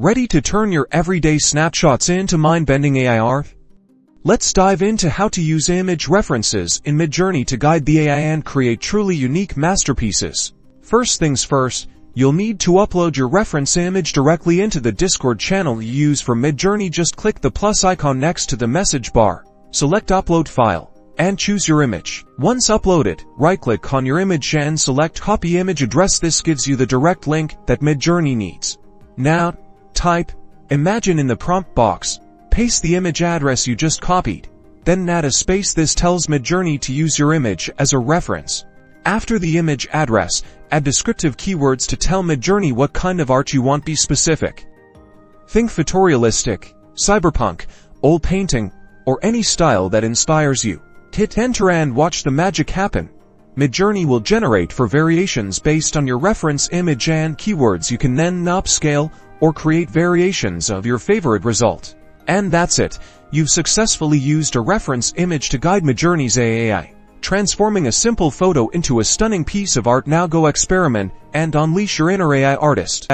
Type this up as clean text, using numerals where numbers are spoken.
Ready to turn your everyday snapshots into mind-bending AI art? Let's dive into how to use image references in Midjourney to guide the AI and create truly unique masterpieces. First things first, you'll need to upload your reference image directly into the Discord channel you use for Midjourney. Just click the plus icon next to the message bar, select Upload File, and choose your image. Once uploaded, right-click on your image and select Copy Image Address. This gives you the direct link that Midjourney needs. Now, type Imagine in the prompt box, paste the image address you just copied, then add a space. This tells Midjourney to use your image as a reference. After the image address, add descriptive keywords to tell Midjourney what kind of art you want. Be specific. Think photorealistic, cyberpunk, oil painting, or any style that inspires you. Hit enter and watch the magic happen. Midjourney will generate for variations based on your reference image and keywords. You can then upscale or create variations of your favorite result. And that's it. You've successfully used a reference image to guide Midjourney's AI, transforming a simple photo into a stunning piece of art. Now go experiment and unleash your inner AI artist.